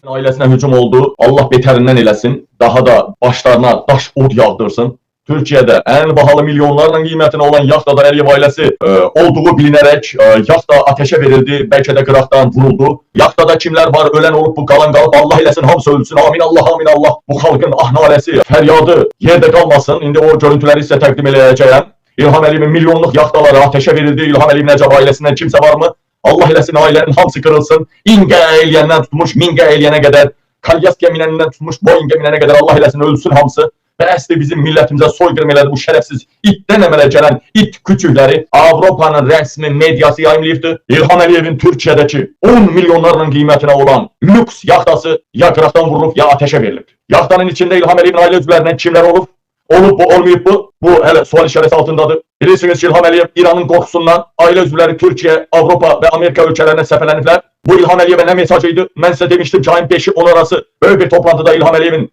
Ailesine hücum oldu. Allah beterinden eləsin. Daha da başlarına daş od yağdırsın. Türkiye'de en pahalı milyonlarla kıymetine olan Yaxtada Əliyev ailesi olduğu bilinerek Yaxta ateşe verildi. Belki de Qıraqdan vuruldu. Yaxtada kimler var? Ölen olup bu kalan kalıp Allah eylesin, hamısı ölsün. Amin Allah, amin Allah. Bu halkın ahnaresi, feryadı yerde kalmasın. İndi o görüntüleri size təqdim edeceğim. İlham Əliyevin milyonluk yaxtaları ateşe verildi. İlham Əliyev Nəcəb ailesinden kimse var mı? Allah eylesin, ailenin hamısı kırılsın. İnge eyleyenden tutmuş, minge eyleyene kadar, Kalyaskaya mineninden tutmuş, Boeing'e minene kadar Allah eylesin, ölsün hamısı. Və əsli bizim millətimize soykırım elədi bu şərəfsiz itdən əmələ gələn it küçükləri Avropanın rəsmi mediası yayımlayıbdı. İlham Əliyevin Türkiyədəki 10 milyonlarla qiymətinə olan lüks yaxtası ya qıraqdan vurulub ya ateşe verilib. Yaxtanın içində İlham Əliyevin ailə üzvlərindən kimlər olub? Olub bu, olmayıb bu? Bu hələ sual işarəsi altındadır. Bilirsiniz ki, İlham Əliyev İranın qorxusundan ailə üzvləri Türkiyə, Avropa və Amerika ölkələrinə səfərləniblər. Bu İlham Əliyevə nə mesajıydı? Mən sizə demişdim ki, ayın 5-i 10 arası böyük bir toplantıda İlham Əliyevin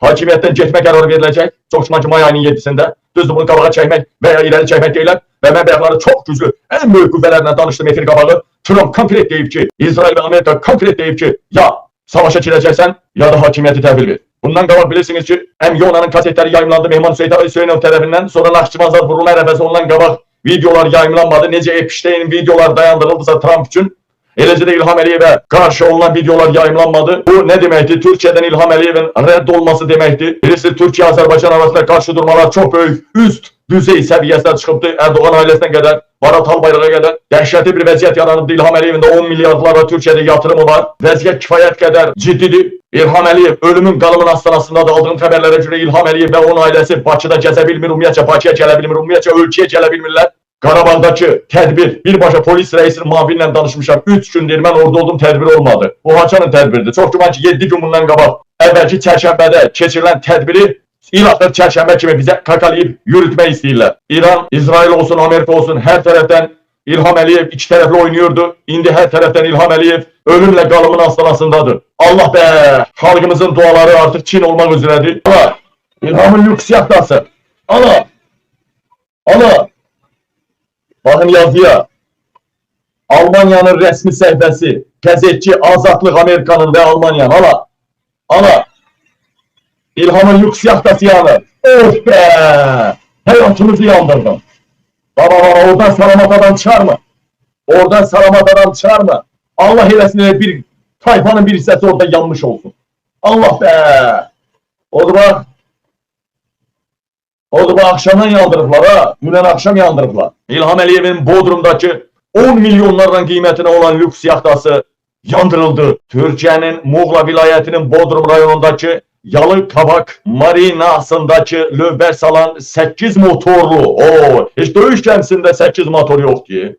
hakimiyyətdən getmə qərarı veriləcək. Çox güman ki, may ayının 7-sində. Düzdür, bunu qabağa çəkmək və ya irəli çəkmək deyilər. Və mən bəyəkləri çox güclü, ən böyük qüvvələrlə danışdım efir qabağı. Trump konkret deyib ki, İsrail və Amerika konkret deyib ki, ya savaşa girəcəksən, ya da hakimiyyəti təhvil ver. Bundan qabaq bilirsiniz ki, Əmyonanın kasetləri yayımlandı Mehman Hüseynov tərəfindən. Sonra Naxçıvanzad vurulma ərəfəsi ondan qabaq videolar yayımlanmadı. Necə Epstein videolar dayandırıldısa Trump üçün, eləcə də İlham Əliyevə qarşı olunan videolar yayımlanmadı. Bu ne deməkdir? Türkiye'den İlham Əliyevin rədd olması deməkdir. Birisi Türkiye Azərbaycan arasında qarşı durmalar çox böyük, üst düzey səviyyəsindən çıxıbdı. Erdoğan ailəsinə qədər, Barat Albayrağa qədər dəhşətli bir vəziyyət yaranıbdı. İlham Əliyevin də 10 milyardlarla Türkiye'de yatırımı var. Vəziyyət kifayət qədər ciddidir. İlham Əliyev ölümün qalımın hastanasında da aldığım xəbərlərə görə İlham Əliyev və onun ailəsi Bakıda gəzə bilmir, ümumiyyətcə Bakıya gələ bilmir, ümumiyyətcə ölkəyə gələ bilmirlər. Qarabağdakı tədbir, birbaşa polis rəisinin müavinlə danışmışam. 3 gündür mən orada oldum, tədbir olmadı. Bu haçanın tədbiridir. Çox güman ki 7 gün bundan qabaq əvvəlki çərşənbədə keçirilən tədbiri İlaxır çərşənbə kimi bizə kakalayıb yürütmək istəyirlər. İran, İsrail olsun, Amerika olsun, hər tərəfdən İlham Əliyev iki tərəfli oynuyordu. İndi hər tərəfdən İlham Əliyev ölümlə qalımın hastanasındadır. Allah be! Xalqımızın duaları artıq Çin olmaq üzrədir. Allah! İlhamın lüks yaxtası. Allah! Allah! Bakın yazıya. Almanya'nın resmi səhifəsi, qəzetçi Azadlıq Amerika'nın ve Almanya'nın. Allah! Allah! İlhamın lüks yaxtası yanır. Of be! Hayatımızı yandırdım. Baba oradan salamat adam çıkar mı? Oradan salamat adam çıkar mı? Allah eylesin bir tayfanın bir hissesi orada yanmış olsun. Allah be! Oldu bak. Oldu bak akşamdan yandırıplar ha. Dünən akşam yandırıplar. İlham Əliyevin Bodrum'daki 10 milyonlarla kıymetine olan lüks yaxtası yandırıldı. Türkiye'nin Muğla vilayetinin Bodrum rayonundaki Yalıkavak marinasındaki lövbər salan 8 motorlu, hiç döyüş gəmisində 8 motor yok ki.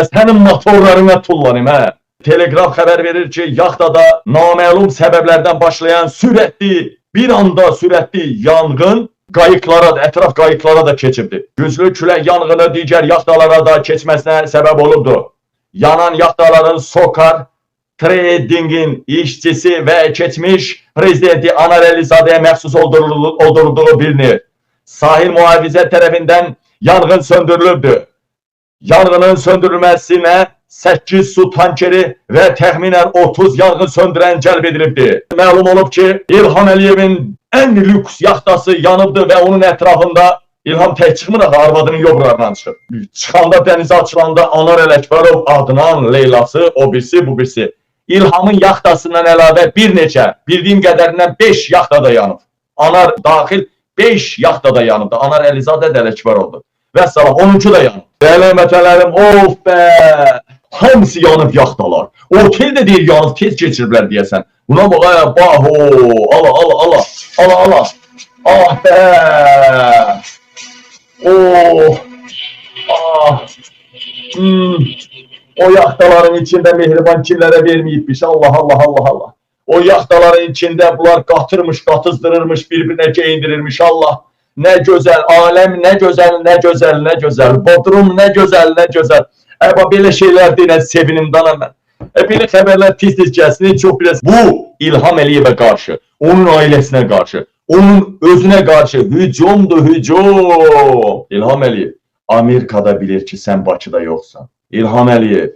Sənin motorlarına tullanım hə. Telegraf xəbər verir ki, yaxtada naməlum səbəblərdən başlayan sürətli, bir anda sürətli yanğın qayıqlara da, ətraf qayıqlara da keçibdi. Güclü külək yanğını digər yaxtalara da keçməsinə səbəb olubdu. Yanan yaxtaların Sokar Trading'in işçisi ve geçmiş prezidenti Anar Əlizade'ye məxsus olduğu bilinir. Sahil muhafizə tərəfindən yanğın söndürülübdü. Yanğının söndürülməsinə 8 su tankeri ve təxminən 30 yanğın söndürən cəlb edilibdi. Məlum olub ki, İlham Əliyevin en lüks yaxtası yanıbdı ve onun etrafında İlham tək çıxmır axı, arvadının yobralarından çıxıb. Çıxanda dənizə açılanda Anar Ələkbərov adının Leylası, o birisi, bu birisi. İlhamın yaxtasından əlavə bir neçə, bildiyim qədərindən 5 yaxtada yanıb. Anar daxil 5 yaxtada yanıbdı. Anar Əlizade Ələkbərovdur. Və salam, 10-cu da yanıb. Dəli mətələrim, of be! Hamısı yanıb yaxtalar. Otel de deyir yanıb, tez keçiriblər deyəsən. Buna bax, baho, ala. Ah be! Oh! Ah! O yaxtaların içinde mehriban kimlərə verməyibmiş. Allah. O yaxtaların içinde bunlar qatırmış, qatızdırırmış, bir-birinə geyindirirmiş. Allah. Ne güzel, alem ne güzel. Bodrum ne güzel. Eba belə şeylər deyilən sevinim dana mən. Belə xəbərlər tez-tez gəlsin. Çox biraz bu İlham Əliyevə qarşı, onun ailəsinə qarşı, onun özünə qarşı hücumdur, hücum. İlham Əliyev, Amerikada bilir ki sen Bakıda yoxsan. İlham Əliyev,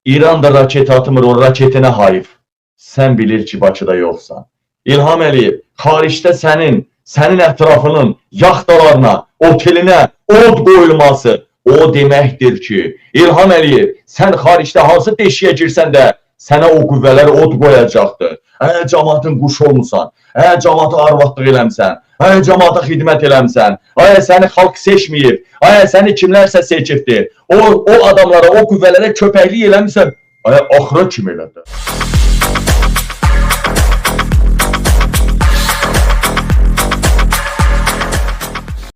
İran da raket atmır, o raketine hayıf. sən bilir ki, Bakıda yoxsan. İlham Əliyev, xaricdə sənin ətrafının yaxtalarına, otelinə od qoyulması o deməkdir ki, İlham Əliyev, sən xaricdə hansı deşiyə girsən də sənə o qüvvələr od qoyacaqdır. Cəmaatın quşu olmusan, cəmaata arvadlıq eləmsən, cəmaata xidmət eləmsən, səni xalq seçməyib, səni kimlərsə seçibdir. O adamlara, o qüvvələrə köpəklik eləmirsən, axıra kim elədi?